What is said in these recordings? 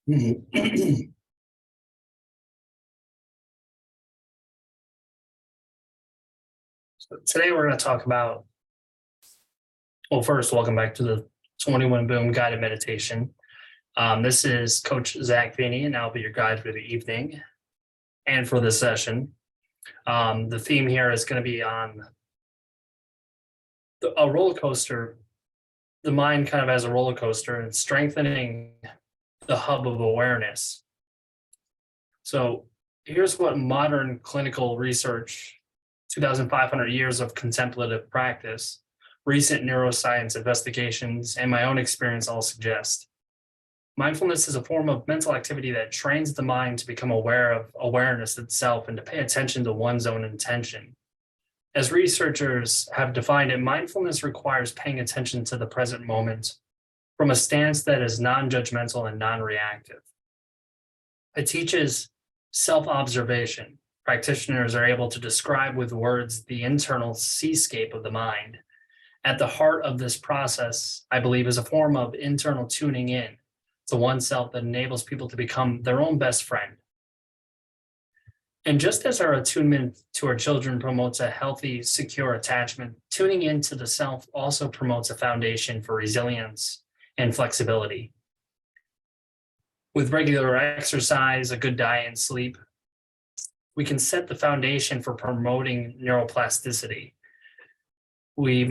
Mhm. Today we're going to talk about, well, first, welcome back to the 21 Boom Guided Meditation. This is Coach Zach Feeney, and I'll be your guide for the evening and for this session. The theme here is going to be on a roller coaster, the mind kind of as a roller coaster, and strengthening the hub of awareness. So here's what modern clinical research, 2,500 years of contemplative practice, recent neuroscience investigations, and my own experience all suggest. Mindfulness is a form of mental activity that trains the mind to become aware of awareness itself and to pay attention to one's own intention. As researchers have defined it, mindfulness requires paying attention to the present moment from a stance that is non judgmental and non reactive. It teaches self observation. Practitioners are able to describe with words the internal seascape of the mind. At the heart of this process, I believe, is a form of internal tuning in to oneself that enables people to become their own best friend. And just as our attunement to our children promotes a healthy, secure attachment, tuning into the self also promotes a foundation for resilience and flexibility. With regular exercise, a good diet, and sleep, we can set the foundation for promoting neuroplasticity. We can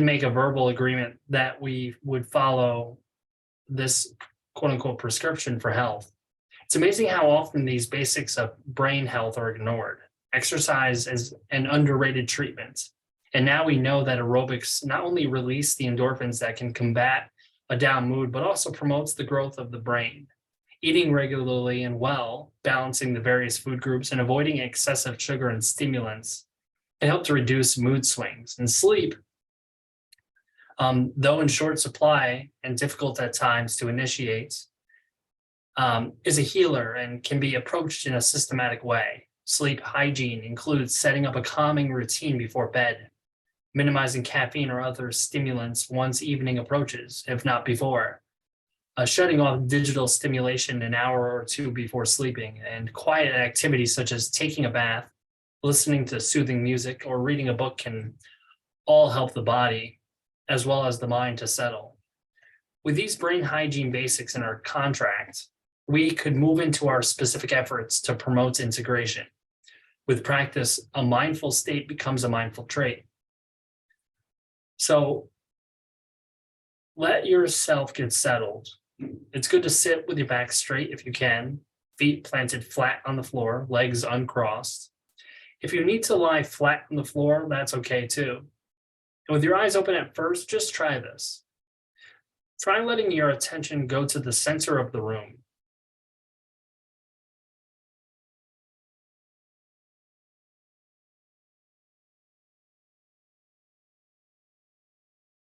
make a verbal agreement that we would follow this quote unquote prescription for health. It's amazing how often these basics of brain health are ignored. Exercise is an underrated treatment. And now we know that aerobics not only release the endorphins that can combat a down mood, but also promotes the growth of the brain. Eating regularly and well, balancing the various food groups, and avoiding excessive sugar and stimulants can help to reduce mood swings. And sleep, though in short supply and difficult at times to initiate, is a healer and can be approached in a systematic way. Sleep hygiene includes setting up a calming routine before bed, minimizing caffeine or other stimulants once evening approaches, if not before, shutting off digital stimulation an hour or two before sleeping, and quiet activities such as taking a bath, listening to soothing music, or reading a book can all help the body as well as the mind to settle. With these brain hygiene basics in our contract, we could move into our specific efforts to promote integration. With practice, a mindful state becomes a mindful trait. So let yourself get settled. It's good to sit with your back straight if you can, feet planted flat on the floor, legs uncrossed. If you need to lie flat on the floor, that's okay too. And with your eyes open at first, just try this. Try letting your attention go to the center of the room.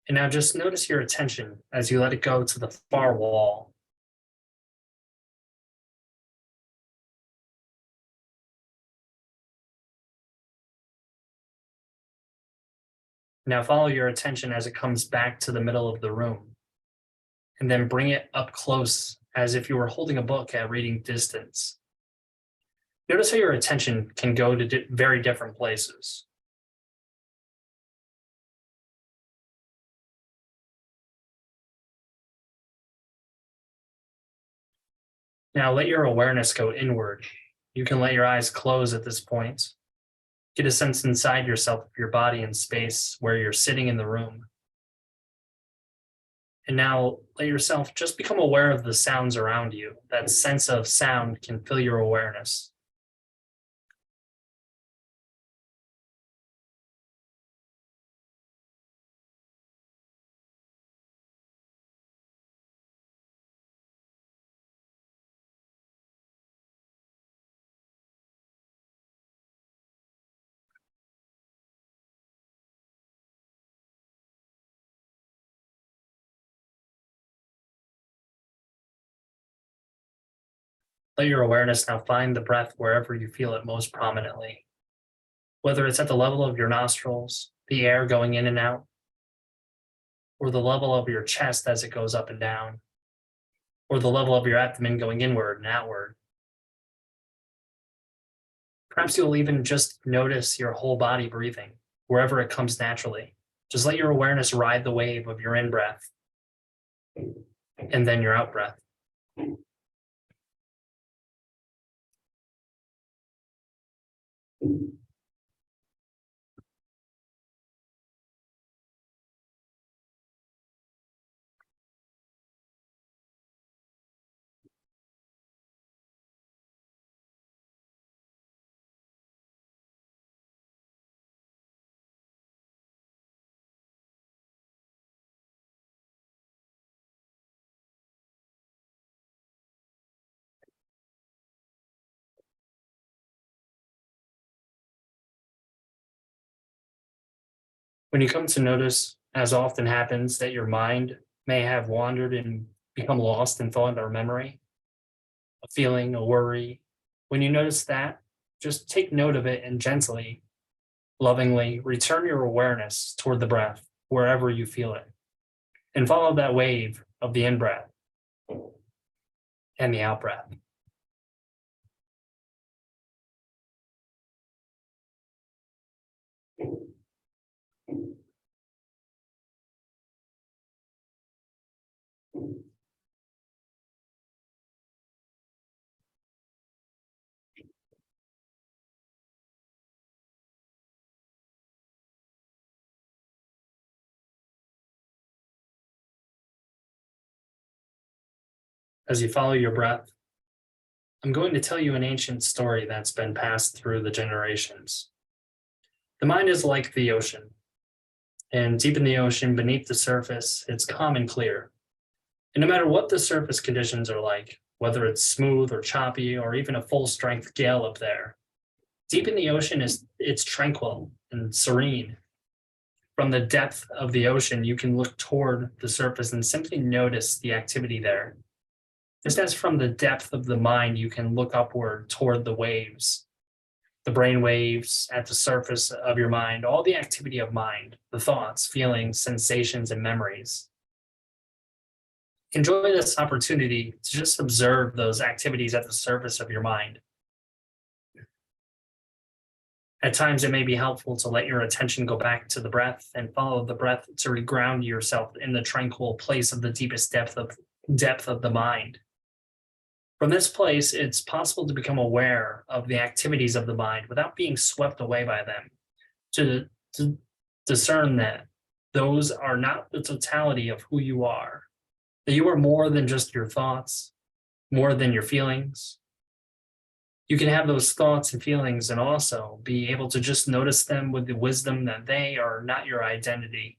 And now just notice your attention as you let it go to the far wall. Now follow your attention as it comes back to the middle of the room, and then bring it up close as if you were holding a book at reading distance. Notice how your attention can go to very different places. Now let your awareness go inward. You can let your eyes close at this point. Get a sense inside yourself of your body and space where you're sitting in the room. And now let yourself just become aware of the sounds around you. That sense of sound can fill your awareness. Let your awareness now find the breath wherever you feel it most prominently, whether it's at the level of your nostrils, the air going in and out, or the level of your chest as it goes up and down. or the level of your abdomen going inward and outward. Perhaps you'll even just notice your whole body breathing wherever it comes naturally. Just let your awareness ride the wave of your in breath and then your out breath. When you come to notice, as often happens, that your mind may have wandered and become lost in thought or memory, a feeling, a worry, when you notice that, just take note of it and gently, lovingly return your awareness toward the breath wherever you feel it and follow that wave of the in breath and the out breath. As you follow your breath, I'm going to tell you an ancient story that's been passed through the generations. The mind is like the ocean, and deep in the ocean, beneath the surface, it's calm and clear. And no matter what the surface conditions are like, whether it's smooth or choppy or even a full strength gale up there, deep in the ocean it's tranquil and serene. From the depth of the ocean, you can look toward the surface and simply notice the activity there. Just as from the depth of the mind, you can look upward toward the waves, the brain waves at the surface of your mind, all the activity of mind, the thoughts, feelings, sensations, and memories. Enjoy this opportunity to just observe those activities at the surface of your mind. At times, it may be helpful to let your attention go back to the breath and follow the breath to reground yourself in the tranquil place of the deepest depth of the mind. From this place, it's possible to become aware of the activities of the mind without being swept away by them, to discern that those are not the totality of who you are, that you are more than just your thoughts, more than your feelings. You can have those thoughts and feelings and also be able to just notice them with the wisdom that they are not your identity.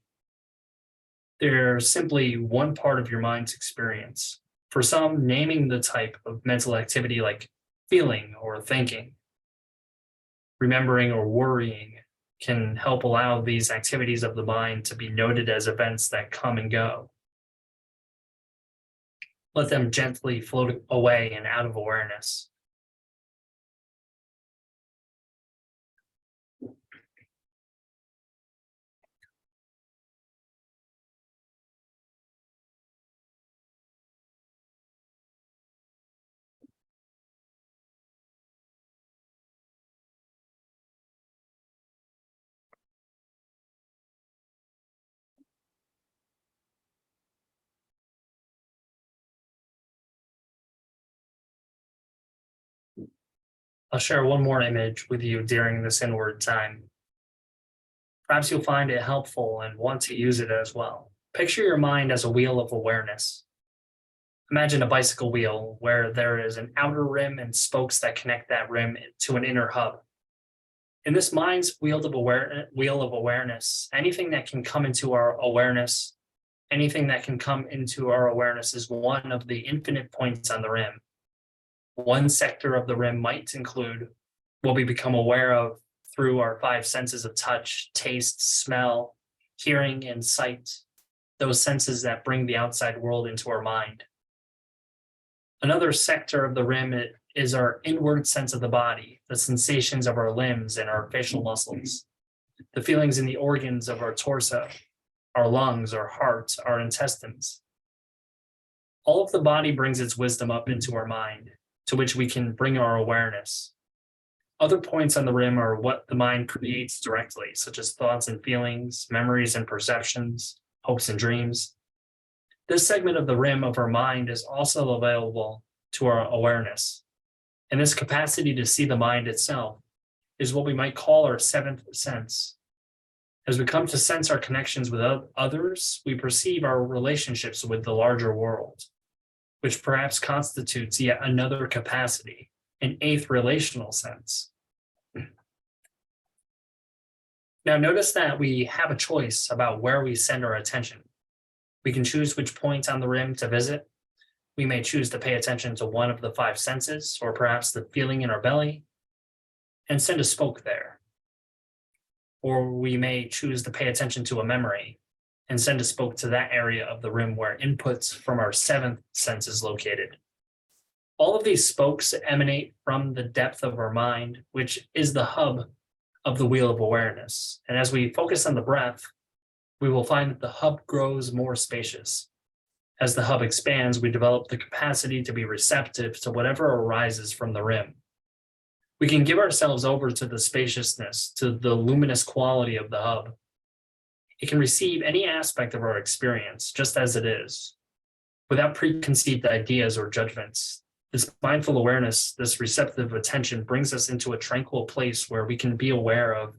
They're simply one part of your mind's experience. For some, naming the type of mental activity like feeling or thinking, remembering or worrying can help allow these activities of the mind to be noted as events that come and go. Let them gently float away and out of awareness. I'll share one more image with you during this inward time. Perhaps you'll find it helpful and want to use it as well. Picture your mind as a wheel of awareness. Imagine a bicycle wheel where there is an outer rim and spokes that connect that rim to an inner hub. In this mind's wheel of awareness, anything that can come into our awareness, is one of the infinite points on the rim. One sector of the rim might include what we become aware of through our five senses of touch, taste, smell, hearing, and sight, those senses that bring the outside world into our mind. Another sector of the rim is our inward sense of the body, the sensations of our limbs and our facial muscles, the feelings in the organs of our torso, our lungs, our heart, our intestines. All of the body brings its wisdom up into our mind, to which we can bring our awareness. Other points on the rim are what the mind creates directly, such as thoughts and feelings, memories and perceptions, hopes and dreams. This segment of the rim of our mind is also available to our awareness. And this capacity to see the mind itself is what we might call our seventh sense. As we come to sense our connections with others, we perceive our relationships with the larger world, which perhaps constitutes yet another capacity, an eighth relational sense. Now, notice that we have a choice about where we send our attention. We can choose which point on the rim to visit. We may choose to pay attention to one of the five senses, or perhaps the feeling in our belly, and send a spoke there. Or we may choose to pay attention to a memory and send a spoke to that area of the rim where inputs from our seventh sense is located. All of these spokes emanate from the depth of our mind, which is the hub of the wheel of awareness. And as we focus on the breath, we will find that the hub grows more spacious. As the hub expands, we develop the capacity to be receptive to whatever arises from the rim. We can give ourselves over to the spaciousness, to the luminous quality of the hub. It can receive any aspect of our experience just as it is, without preconceived ideas or judgments. This mindful awareness, this receptive attention brings us into a tranquil place where we can be aware of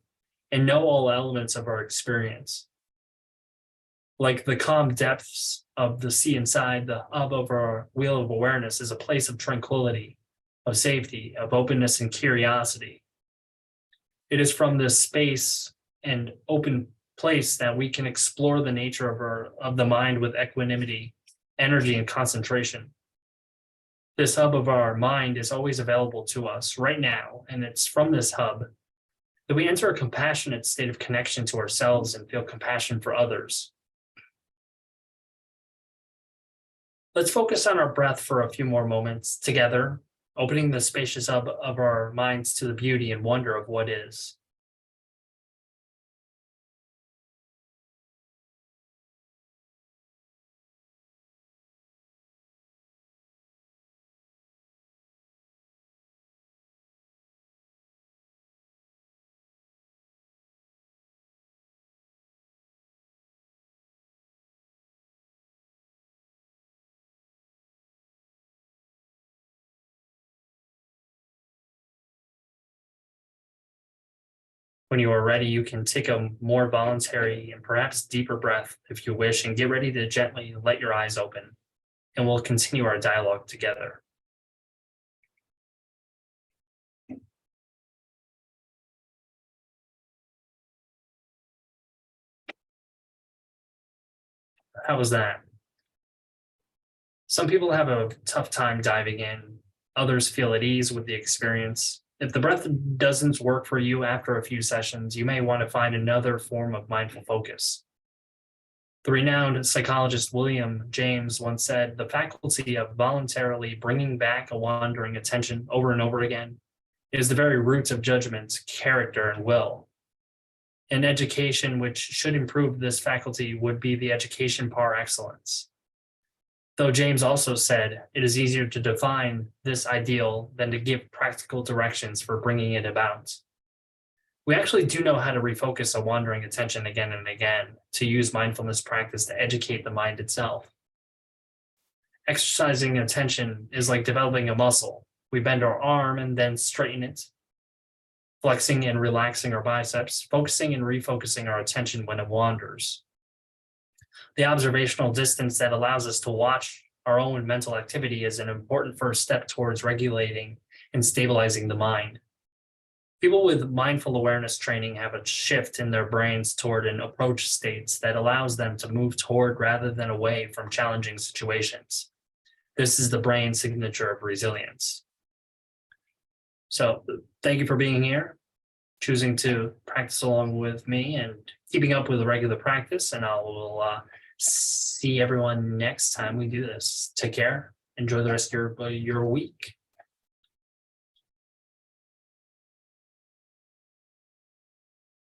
and know all elements of our experience. Like the calm depths of the sea inside, the hub of our wheel of awareness is a place of tranquility, of safety, of openness and curiosity. It is from this space and open place that we can explore the nature of the mind with equanimity, energy, and concentration. This hub of our mind is always available to us right now, and it's from this hub that we enter a compassionate state of connection to ourselves and feel compassion for others. Let's focus on our breath for a few more moments together, opening the spacious hub of our minds to the beauty and wonder of what is. When you are ready, you can take a more voluntary and perhaps deeper breath if you wish, and get ready to gently let your eyes open, and we'll continue our dialogue together. How was that? Some people have a tough time diving in. Others feel at ease with the experience. If the breath doesn't work for you after a few sessions, you may want to find another form of mindful focus. The renowned psychologist William James once said, "The faculty of voluntarily bringing back a wandering attention over and over again is the very root of judgment, character, and will." An education which should improve this faculty would be the education par excellence. Though James also said, it is easier to define this ideal than to give practical directions for bringing it about. We actually do know how to refocus a wandering attention again and again, to use mindfulness practice to educate the mind itself. Exercising attention is like developing a muscle. We bend our arm and then straighten it, flexing and relaxing our biceps, focusing and refocusing our attention when it wanders. The observational distance that allows us to watch our own mental activity is an important first step towards regulating and stabilizing the mind. People with mindful awareness training have a shift in their brains toward an approach states that allows them to move toward rather than away from challenging situations. This is the brain signature of resilience. So thank you for being here, choosing to practice along with me and keeping up with the regular practice, and I will see everyone next time we do this. Take care. Enjoy the rest of your week.